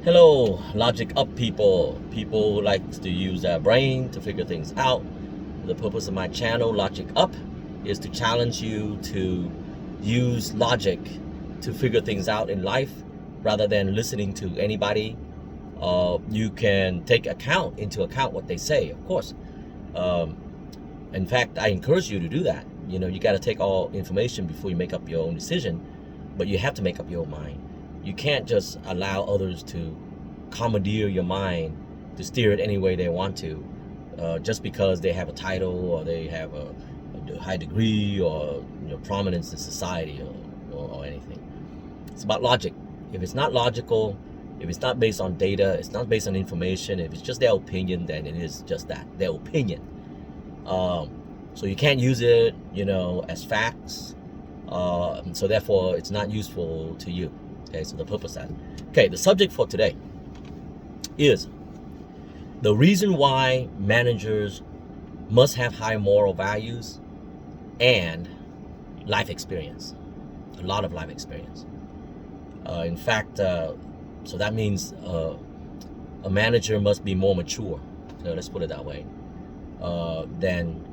Hello, Logic Up people. People who like to use their brain to figure things out. The purpose of my channel, Logic Up, is to challenge you to use logic to figure things out in life rather than listening to anybody. You can take into account what they say, of course. Um, in fact, I encourage you to do that. You know, you got to take all information before you make up your own decision, but you have to make up your own mind. You can't just allow others to commandeer your mind to steer it any way they want to, just because they have a title or they have a high degree or prominence in society or anything. It's about logic. If it's not logical, if it's not based on data, it's not based on information, if it's just their opinion, then it is just that, their opinion. So you can't use it, as facts. So therefore, it's not useful to you. Okay, so the purpose of that. Okay, the subject for today is the reason why managers must have high moral values and life experience, a lot of life experience. In fact, so that means a manager must be more mature. So let's put it that way. Than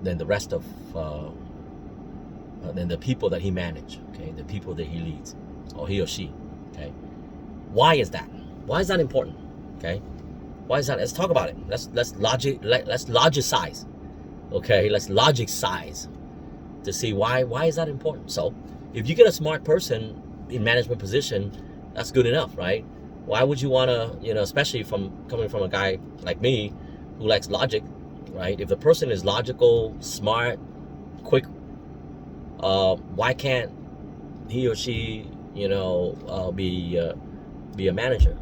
the rest of than the people that he manages. Okay, the people that he leads, or he or she. Okay, why is that? Why is that important? Okay, why is that? Let's talk about it. Let's logicize. Okay, let's logic size to see why is that important. So, if you get a smart person in management position, that's good enough, right? Why would you want to, especially coming from a guy like me who likes logic, right? If the person is logical, smart, quick, why can't he or she, be a manager,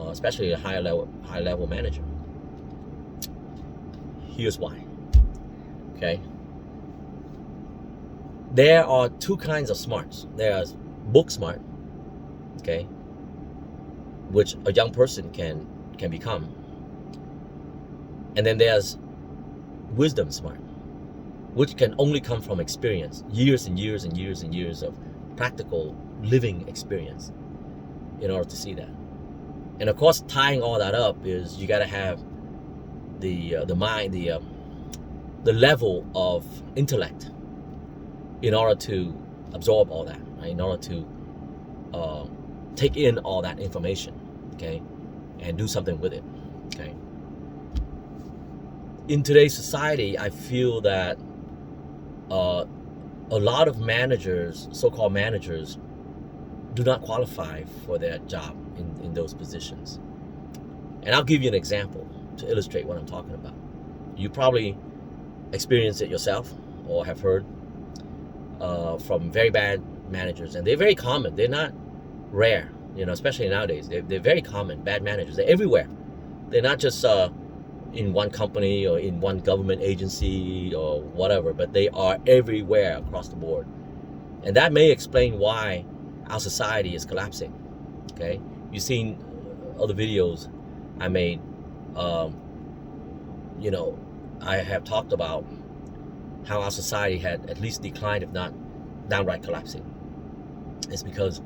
especially a high level manager? Here's why. Okay. There are two kinds of smarts. There's book smart, okay, which a young person can become, and then there's wisdom smart, which can only come from experience, years and years and years and years of practical living experience in order to see that. And of course, tying all that up is you got to have the mind, the level of intellect in order to absorb all that, right? In order to take in all that information, okay, and do something with it, okay. In today's society, I feel that a lot of managers, so-called managers, do not qualify for their job in those positions. And I'll give you an example to illustrate what I'm talking about. You probably experienced it yourself or have heard from very bad managers, and they're very common. They're not rare, especially nowadays. They're very common, bad managers. They're everywhere. They're not just in one company or in one government agency or whatever, but they are everywhere across the board. And that may explain why our society is collapsing. Okay, you've seen other videos I made. I have talked about how our society had at least declined, if not downright collapsing. It's because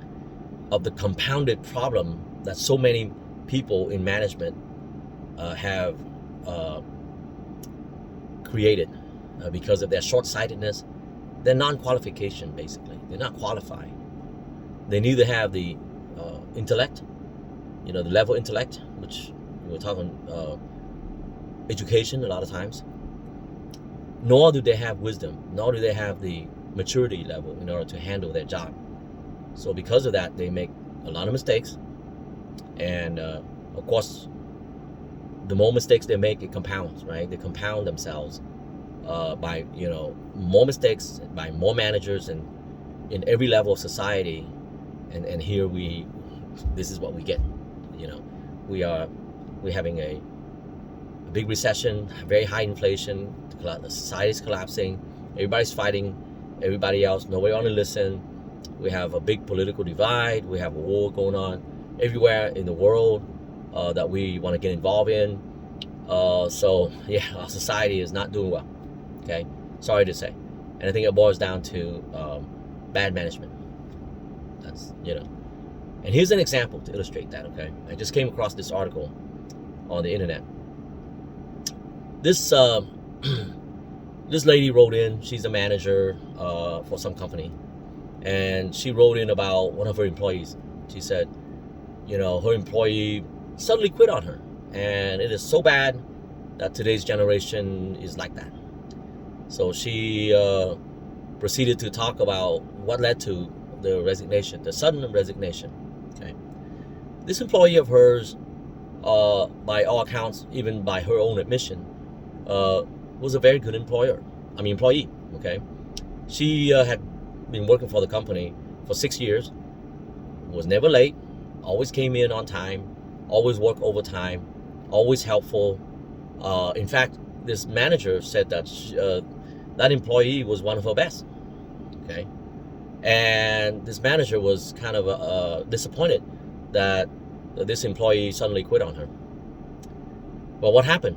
of the compounded problem that so many people in management have created because of their short-sightedness, their non-qualification. Basically, they're not qualified. They neither have the intellect, the level intellect, which we're talking education a lot of times, nor do they have wisdom, nor do they have the maturity level in order to handle their job. So because of that, they make a lot of mistakes, and of course, the more mistakes they make, it compounds, right? They compound themselves by more mistakes, by more managers, and in every level of society. And here this is what we get. We're having a big recession, very high inflation, the society's collapsing, everybody's fighting everybody else, nobody want to listen. We have a big political divide, we have a war going on everywhere in the world that we want to get involved in. So yeah, our society is not doing well, okay? Sorry to say. And I think it boils down to bad management. That's, And here's an example to illustrate that, okay? I just came across this article on the internet. This this lady wrote in. She's a manager for some company, and she wrote in about one of her employees. She said, you know, her employee suddenly quit on her, and it is so bad that today's generation is like that. So she proceeded to talk about what led to the resignation, the sudden resignation. Okay, this employee of hers, by all accounts, even by her own admission, was a very good employee. Okay, she had been working for the company for 6 years, was never late, always came in on time, always worked overtime, always helpful. In fact, this manager said that that employee was one of her best. Okay, and this manager was kind of disappointed that this employee suddenly quit on her. Well, what happened?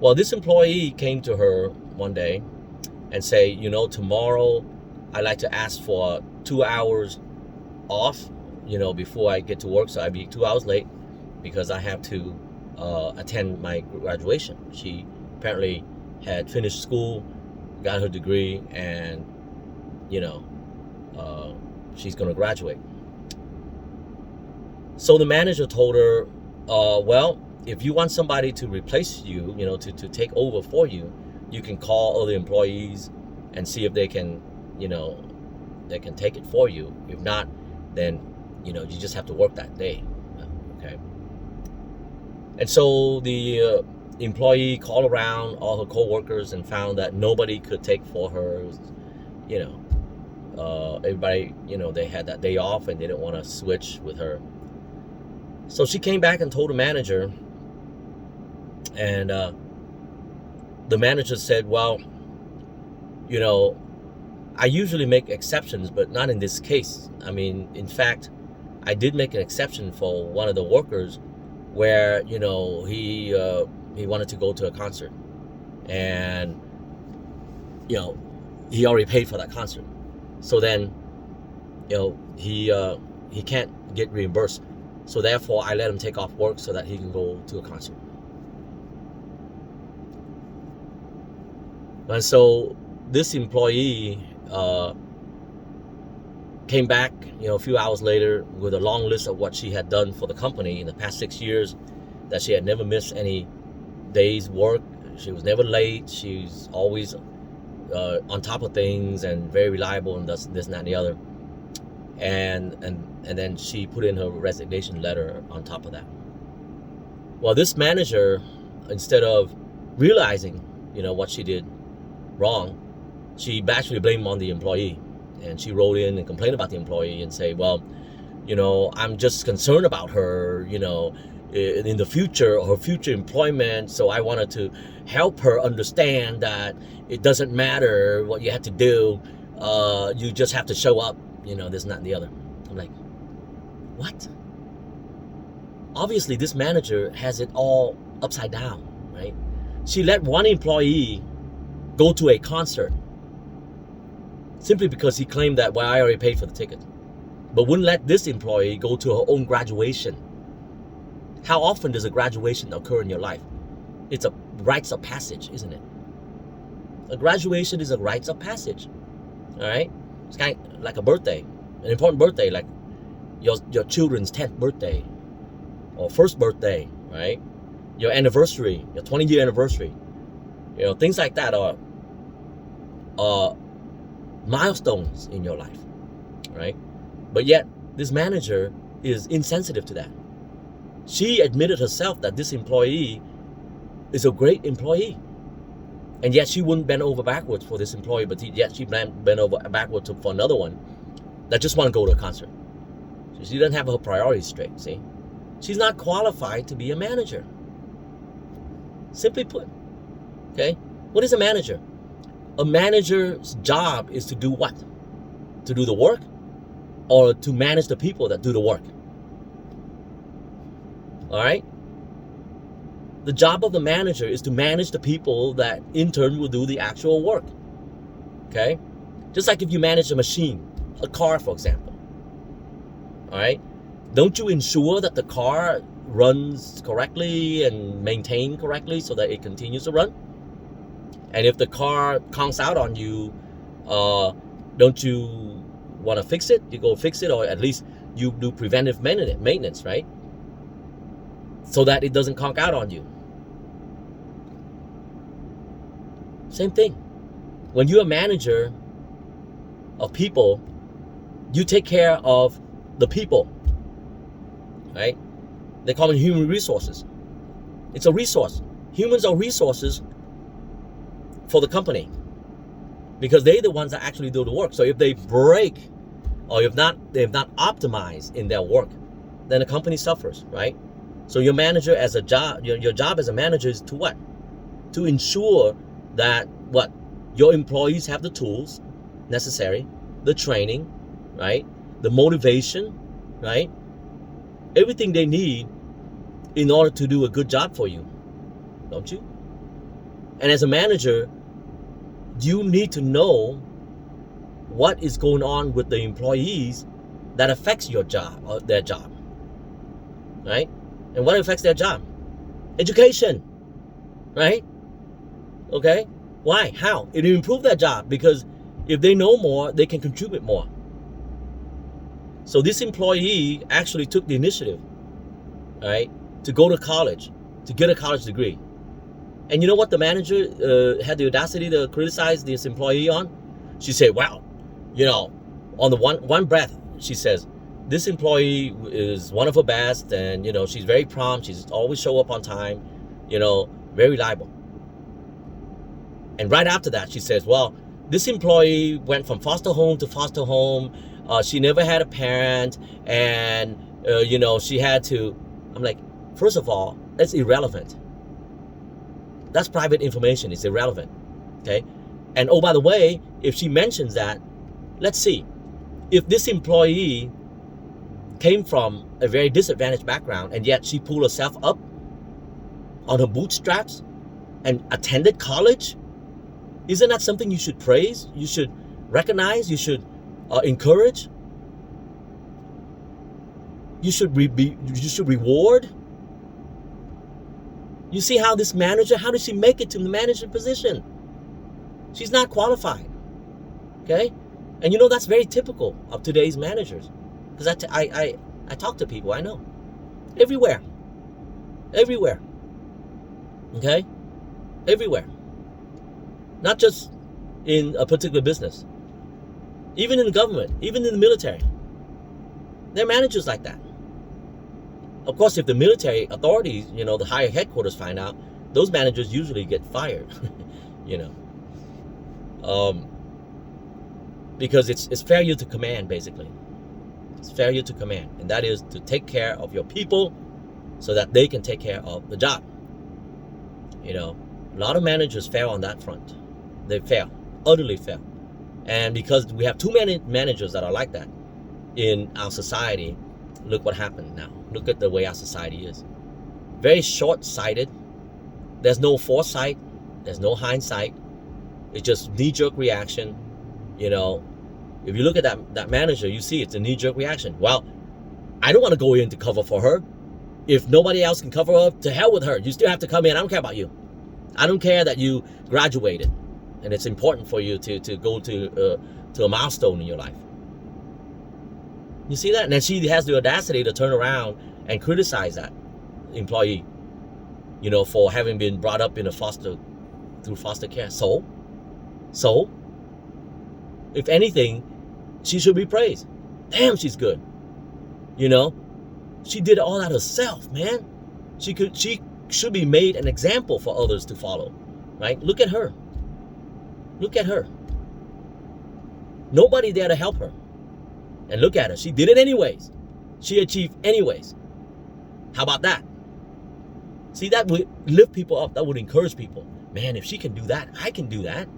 Well, this employee came to her one day and say, you know, tomorrow I'd like to ask for 2 hours off, you know, before I get to work, so I'd be 2 hours late because I have to attend my graduation. She apparently had finished school, got her degree, and, you know, she's going to graduate. So the manager told her, well, if you want somebody to replace you, you know, to take over for you, you can call other employees and see if they can, you know, they can take it for you. If not, then, you know, you just have to work that day. Okay. And so the employee called around all her co-workers and found that nobody could take for her. You know, everybody, you know, they had that day off and they didn't want to switch with her. So she came back and told the manager, and the manager said, well, you know, I usually make exceptions, but not in this case. I mean, in fact, I did make an exception for one of the workers where, you know, he wanted to go to a concert, and, you know, he already paid for that concert. So then, you know, he can't get reimbursed. So therefore, I let him take off work so that he can go to a concert. And so this employee came back, you know, a few hours later with a long list of what she had done for the company in the past 6 years, that she had never missed any day's work. She was never late. She's always on top of things and very reliable and this and that and the other. And then she put in her resignation letter on top of that. Well, this manager, instead of realizing, you know, what she did wrong, she actually blamed on the employee. And she wrote in and complained about the employee and say, well, you know, I'm just concerned about her, you know, in the future, her future employment. So I wanted to help her understand that it doesn't matter what you have to do. You just have to show up, you know, this and that and the other. I'm like, what? Obviously, this manager has it all upside down, right? She let one employee go to a concert simply because he claimed that, well, I already paid for the ticket, but wouldn't let this employee go to her own graduation. How often does a graduation occur in your life? It's a rites of passage, isn't it? A graduation is a rites of passage, all right? It's kind of like a birthday, an important birthday, like your children's 10th birthday or first birthday, right? Your anniversary, your 20-year anniversary. You know, things like that are milestones in your life, right? But yet, this manager is insensitive to that. She admitted herself that this employee is a great employee, and yet she wouldn't bend over backwards for this employee, but yet she bent over backwards for another one that just want to go to a concert. So she doesn't have her priorities straight, see? She's not qualified to be a manager. Simply put, okay? What is a manager? A manager's job is to do what? To do the work, or to manage the people that do the work? All right? The job of the manager is to manage the people that in turn will do the actual work. Okay? Just like if you manage a machine, a car, for example. All right. Don't you ensure that the car runs correctly and maintained correctly so that it continues to run? And if the car conks out on you, don't you want to fix it? You go fix it, or at least you do preventive maintenance, right? So that it doesn't conk out on you. Same thing. When you're a manager of people, you take care of the people, right? They call it human resources. It's a resource. Humans are resources for the company because they're the ones that actually do the work. So if they break, or if they've not optimized in their work, then the company suffers, right? So your manager as a job, your job as a manager is to what? To ensure that what? Your employees have the tools necessary, the training, right? The motivation, right? Everything they need in order to do a good job for you, don't you? And as a manager, you need to know what is going on with the employees that affects your job or their job, right? And what affects their job? Education, right? Okay? Why? How? It'll improve their job because if they know more, they can contribute more. So this employee actually took the initiative, right, to go to college, to get a college degree. And you know what the manager had the audacity to criticize this employee on? She said, well, you know, on the one breath, she says, this employee is one of her best, and, you know, she's very prompt, she's always show up on time, you know, very reliable. And right after that, she says, well, this employee went from foster home to foster home. She never had a parent, and, you know, she had to. I'm like, first of all, that's irrelevant. That's private information. It's irrelevant. Okay. And oh, by the way, if she mentions that, let's see. If this employee came from a very disadvantaged background and yet she pulled herself up on her bootstraps and attended college, isn't that something you should praise? You should recognize? You should encourage? You should reward? You see how this manager, how did she make it to the manager position? She's not qualified. Okay? And you know, that's very typical of today's managers. Because I talk to people, I know. Everywhere. Everywhere. Okay? Everywhere. Not just in a particular business. Even in the government, even in the military. There are managers like that. Of course, if the military authorities, you know, the higher headquarters find out, those managers usually get fired, you know. Because it's failure to command, basically. It's failure to command. And that is to take care of your people so that they can take care of the job. You know, a lot of managers fail on that front. They fail, utterly fail. And because we have too many managers that are like that in our society, look what happened now. Look at the way our society is. Very short-sighted. There's no foresight. There's no hindsight. It's just knee-jerk reaction. You know, if you look at that manager, you see it's a knee-jerk reaction. Well, I don't want to go in to cover for her. If nobody else can cover her, to hell with her. You still have to come in. I don't care about you. I don't care that you graduated. And it's important for you to go to a milestone in your life. You see that? And then she has the audacity to turn around and criticize that employee, you know, for having been brought up in through foster care. So, if anything, she should be praised. Damn, she's good. You know, she did all that herself, man. She should be made an example for others to follow, right? Look at her. Look at her. Nobody there to help her. And look at her. She did it anyways. She achieved anyways. How about that? See, that would lift people up. That would encourage people. Man, if she can do that, I can do that.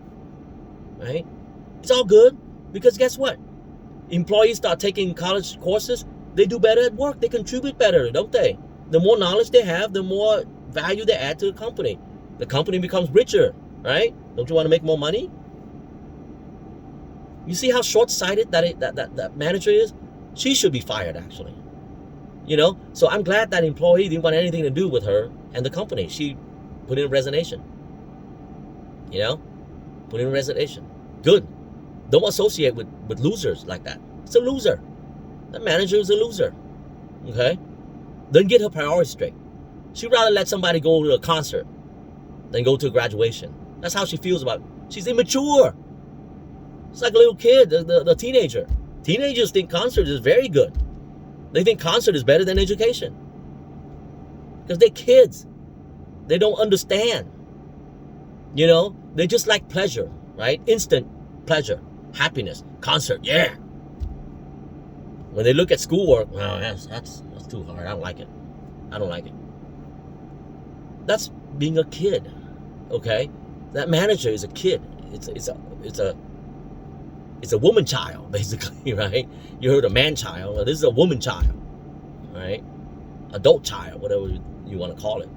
Right? It's all good. Because guess what? Employees start taking college courses. They do better at work. They contribute better, don't they? The more knowledge they have, the more value they add to the company. The company becomes richer, right? Don't you want to make more money? You see how short-sighted that manager is? She should be fired, actually. You know, so I'm glad that employee didn't want anything to do with her and the company. She put in a resignation. You know, put in a resignation. Good. Don't associate with losers like that. It's a loser. That manager is a loser. Okay? Then get her priorities straight. She'd rather let somebody go to a concert than go to a graduation. That's how she feels about it. She's immature. It's like a little kid, the teenager. Teenagers think concert is very good. They think concert is better than education. Because they're kids. They don't understand. You know, they just like pleasure, right? Instant pleasure, happiness, concert, yeah. When they look at schoolwork, oh, that's too hard. I don't like it. I don't like it. That's being a kid, okay? That manager is a kid. It's a woman child, basically, right? You heard a man child. Well, this is a woman child, right? Adult child, whatever you want to call it.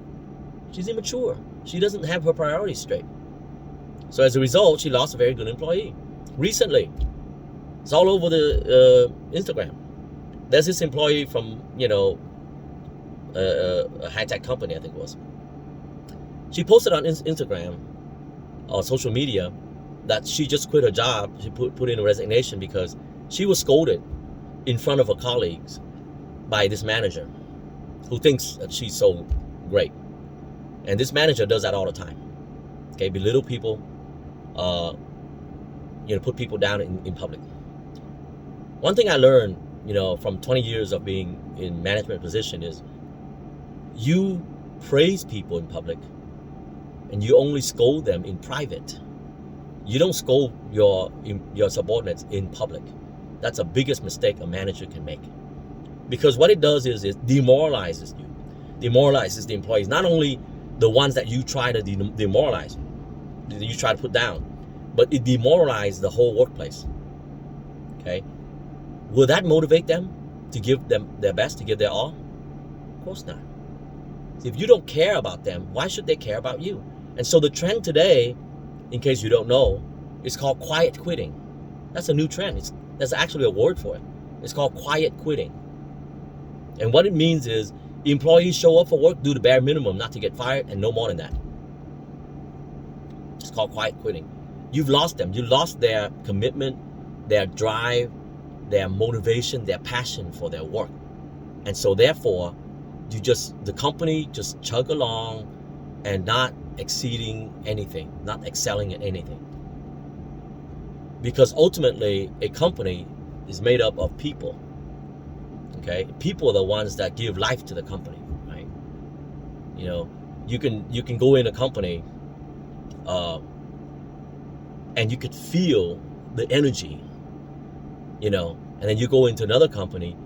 She's immature. She doesn't have her priorities straight. So as a result, she lost a very good employee. Recently, it's all over the Instagram. There's this employee from, you know, a high-tech company, I think it was. She posted on Instagram or social media that she just quit her job. She put in a resignation because she was scolded in front of her colleagues by this manager who thinks that she's so great. And this manager does that all the time. Okay, belittle people, you know, put people down in public. One thing I learned, you know, from 20 years of being in management position is you praise people in public and you only scold them in private. You don't scold your subordinates in public. That's the biggest mistake a manager can make. Because what it does is it demoralizes you. Demoralizes the employees. Not only the ones that you try to demoralize, that you try to put down, but it demoralizes the whole workplace. Okay? Will that motivate them to give them their best, to give their all? Of course not. If you don't care about them, why should they care about you? And so the trend today, in case you don't know, is called quiet quitting. That's a new trend. There's actually a word for it. It's called quiet quitting. And what it means is employees show up for work, do the bare minimum not to get fired, and no more than that. It's called quiet quitting. You've lost them. You lost their commitment, their drive, their motivation, their passion for their work. And so therefore, the company just chug along and not exceeding anything, not excelling at anything. Because ultimately, a company is made up of people. Okay, people are the ones that give life to the company, right? You know, you can go in a company, and you could feel the energy, you know, and then you go into another company,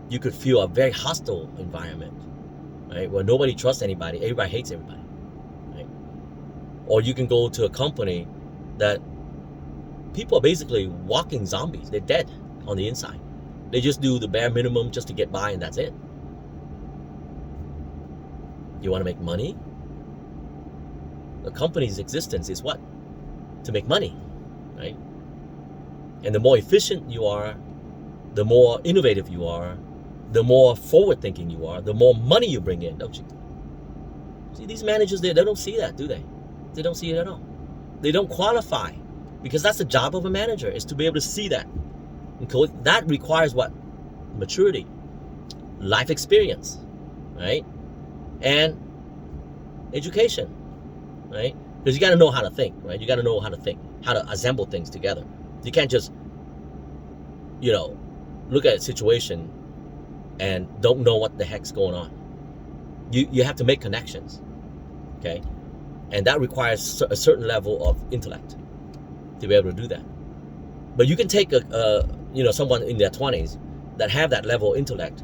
you could feel a very hostile environment, right? Where nobody trusts anybody, everybody hates everybody, right? Or you can go to a company that people are basically walking zombies. They're dead on the inside. They just do the bare minimum just to get by, and that's it. You want to make money? A company's existence is what? To make money, right? And the more efficient you are, the more innovative you are, the more forward-thinking you are, the more money you bring in, don't you? See, these managers, they don't see that, do they? They don't see it at all. They don't qualify, because that's the job of a manager, is to be able to see that. And that requires what? Maturity, life experience, right? And education, right? Because you got to know how to think, right? You got to know how to think, how to assemble things together. You can't just, you know, look at a situation and don't know what the heck's going on. You have to make connections, okay? And that requires a certain level of intellect to be able to do that. But you can take someone in their 20s that have that level of intellect,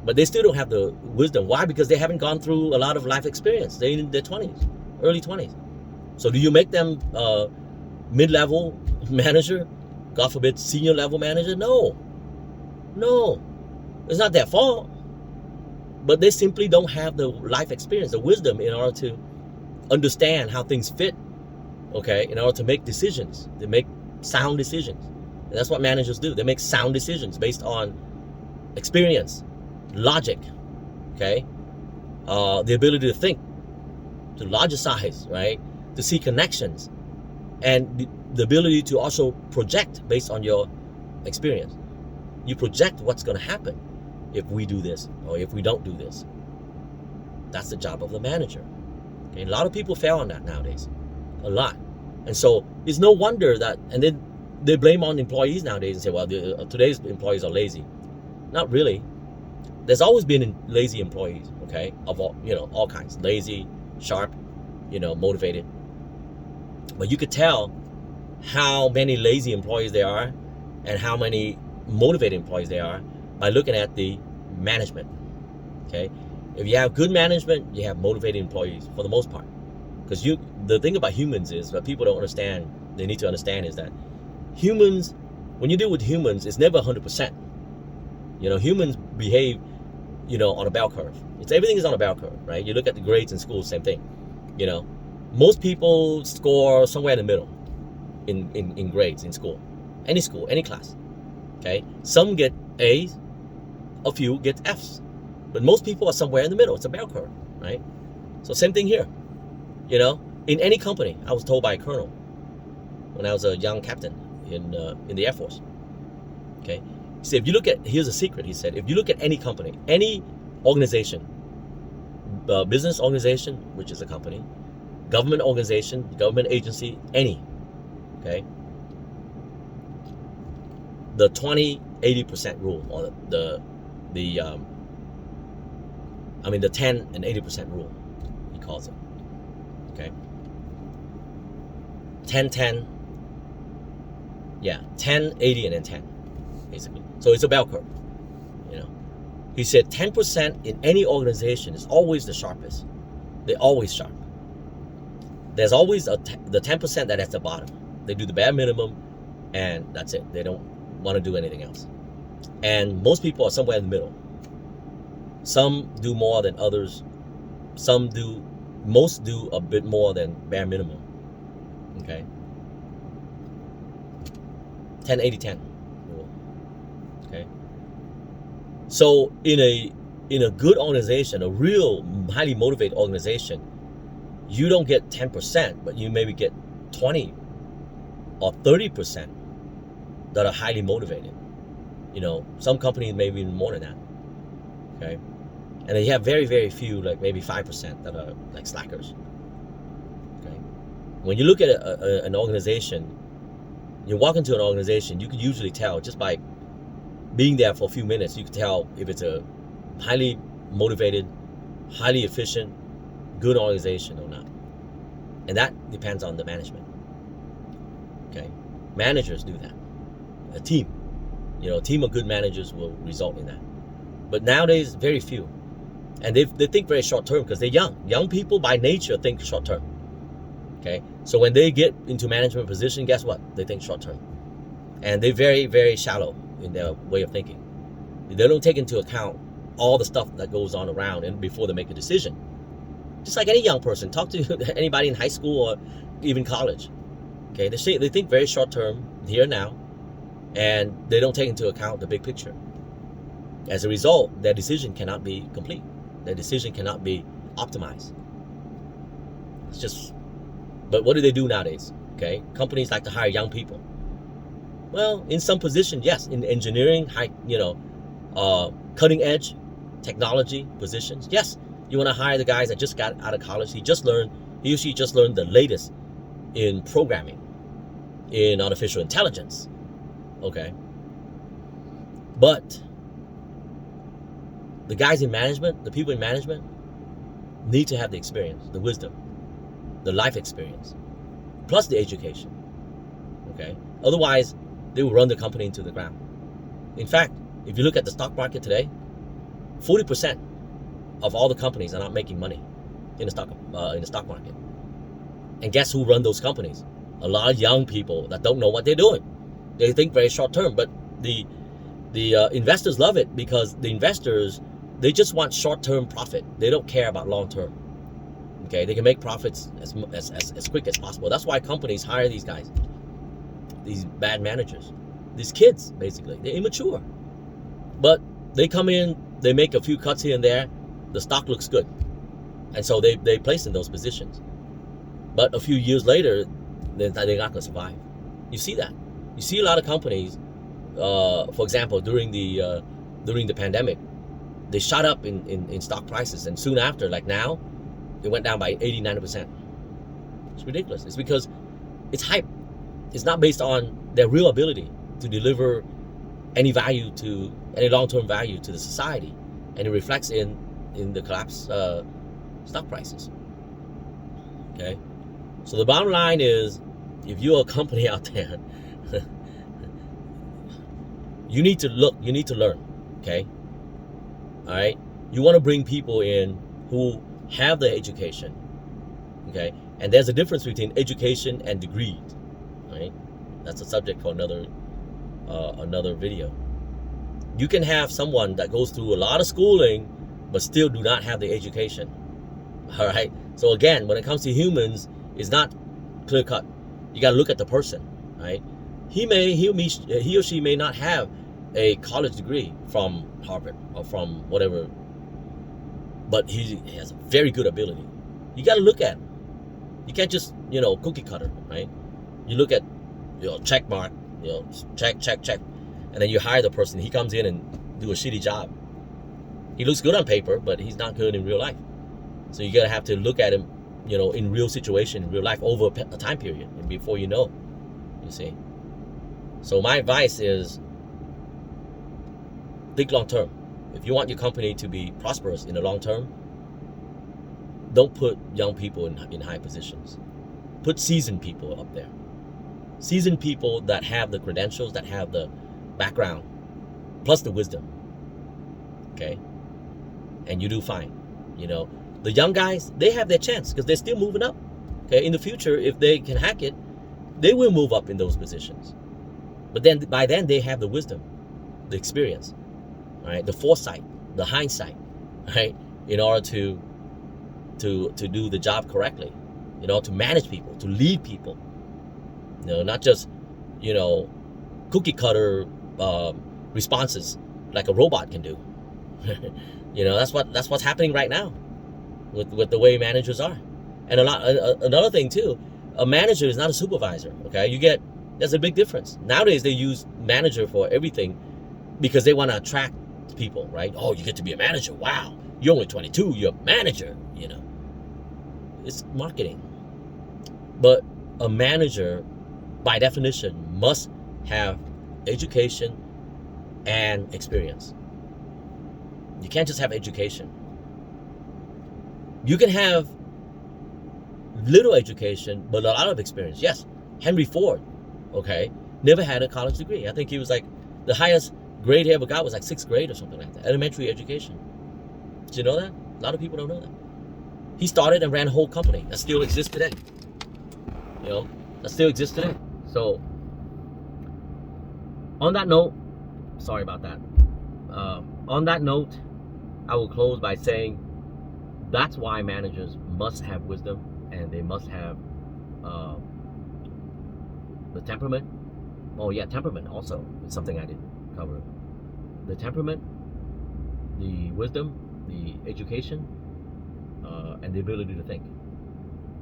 but they still don't have the wisdom. Why? Because they haven't gone through a lot of life experience. They're in their 20s, early 20s. So do you make them mid-level manager? God forbid, senior level manager? No. It's not their fault. But they simply don't have the life experience, the wisdom in order to understand how things fit, okay, in order to make decisions. They make sound decisions. And that's what managers do. They make sound decisions based on experience, logic, okay, the ability to think to larger size, right, to see connections, and the ability to also project based on your experience. You project what's going to happen if we do this or if we don't do this. That's the job of the manager. Okay, a lot of people fail on that nowadays, a lot. And so it's no wonder that, and then they blame on employees nowadays and say, well, today's employees are lazy. Not really. There's always been lazy employees, okay, of all, all kinds, lazy, sharp, motivated. But you could tell how many lazy employees there are and how many motivated employees there are by looking at the management. Okay, if you have good management, you have motivated employees for the most part. Because the thing about humans is that people don't understand. They need to understand is that humans, when you deal with humans, it's never 100%. Humans behave, on a bell curve. Everything is on a bell curve, right? You look at the grades in school, same thing. Most people score somewhere in the middle in grades in school, any class. Okay, some get A's, a few get F's, but most people are somewhere in the middle. It's a bell curve, right? So same thing here. In any company, I was told by a colonel when I was a young captain in the Air Force. Okay, he said, here's a secret. He said, if you look at any company, any organization, business organization, which is a company, government organization, government agency, any, okay, the 20-80% rule, or the 10 and 80% rule, he calls it. Okay, 10-10, yeah, 10, 80, and then 10, basically. So it's a bell curve. He said 10% in any organization is always the sharpest. They're always sharp. There's always the 10% that at the bottom. They do the bare minimum, and that's it. They don't want to do anything else. And most people are somewhere in the middle. Some do more than others. Most do a bit more than bare minimum. Okay. 10-80-10 rule. Okay. So in a good organization, a real highly motivated organization, you don't get 10%, but you maybe get 20 or 30% that are highly motivated. Some companies maybe even more than that. Okay. And then you have very, very few, like maybe 5% that are like slackers. Okay. When you look at an organization, you walk into an organization, you can usually tell just by being there for a few minutes, you can tell if it's a highly motivated, highly efficient, good organization or not. And that depends on the management. Okay. Managers do that. A team. A team of good managers will result in that. But nowadays, very few. And they think very short term because they're young. Young people by nature think short term. Okay. So when they get into management position, guess what? They think short term. And they're very, very shallow in their way of thinking. They don't take into account all the stuff that goes on around and before they make a decision. Just like any young person, talk to anybody in high school or even college. Okay, they think very short term, here and now, and they don't take into account the big picture. As a result, their decision cannot be complete. Their decision cannot be optimized. It's just, but what do they do nowadays? Okay, companies like to hire young people. Well, in some position, yes, in engineering, cutting edge technology positions, yes, you want to hire the guys that just got out of college. He or she just learned the latest in programming, in artificial intelligence. Okay. But the guys in management, the people in management, need to have the experience, the wisdom, the life experience, plus the education. Okay. Otherwise, they will run the company into the ground. In fact, if you look at the stock market today, 40% of all the companies are not making money in the stock market. And guess who run those companies? A lot of young people that don't know what they're doing. They think very short term, but the investors love it because the investors, they just want short term profit. They don't care about long term. Okay, they can make profits as quick as possible. That's why companies hire these guys, these bad managers, these kids basically. They're immature, but They come in, they make a few cuts here and there, the stock looks good, and so they place in those positions. But a few years later, they're not going to survive. You see that. You see a lot of companies, for example, during the pandemic, they shot up in stock prices, and soon after, like now, it went down by 80-90%. It's ridiculous. It's because it's hype. It's not based on their real ability to deliver any value to any long-term value to the society, and it reflects in the collapse stock prices. Okay, so the bottom line is, if you're a company out there, you need to look, you need to learn. Okay, all right, you want to bring people in who have the education. Okay, and there's a difference between education and degrees. Right, that's a subject for another video. You can have someone that goes through a lot of schooling but still do not have the education. All right, so again, when it comes to humans, it's not clear cut. You got to look at the person. Right, he or she may not have a college degree from Harvard or from whatever, but he has a very good ability. You got to look at him. You can't just, cookie cutter, right? You look at, check mark, check, and then you hire the person. He comes in and do a shitty job. He looks good on paper, but he's not good in real life. So you gotta have to look at him, in real situation, in real life, over a time period, and before you see. So my advice is, think long term. If you want your company to be prosperous in the long term, don't put young people in high positions. Put seasoned people up there. Seasoned people that have the credentials, that have the background, plus the wisdom. Okay? And you do fine. The young guys, they have their chance because they're still moving up. Okay? In the future, if they can hack it, they will move up in those positions. But then by then they have the wisdom, the experience, right? The foresight, the hindsight, right? In order to do the job correctly, to manage people, to lead people, not just, cookie cutter responses like a robot can do. That's what's happening right now with the way managers are. And another thing too, a manager is not a supervisor. Okay, there's a big difference. Nowadays they use manager for everything because they want to attract people, right? Oh, you get to be a manager. Wow, you're only 22, you're a manager. It's marketing. But a manager, by definition, must have education and experience. You can't just have education. You can have little education, but a lot of experience. Yes, Henry Ford, never had a college degree. I think he was like, the highest grade he ever got was like 6th grade or something like that. Elementary education. Did you know that? A lot of people don't know that. He started and ran a whole company that still exists today. That still exists today. So, on that note, sorry about that. On that note, I will close by saying that's why managers must have wisdom, and they must have the temperament. Oh yeah, temperament also is something I didn't cover. The temperament, the wisdom, the education, and the ability to think.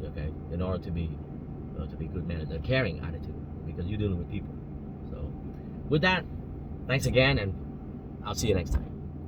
Okay, in order to be good manager, a caring attitude, because you're dealing with people. So, with that, thanks again, and I'll see you next time.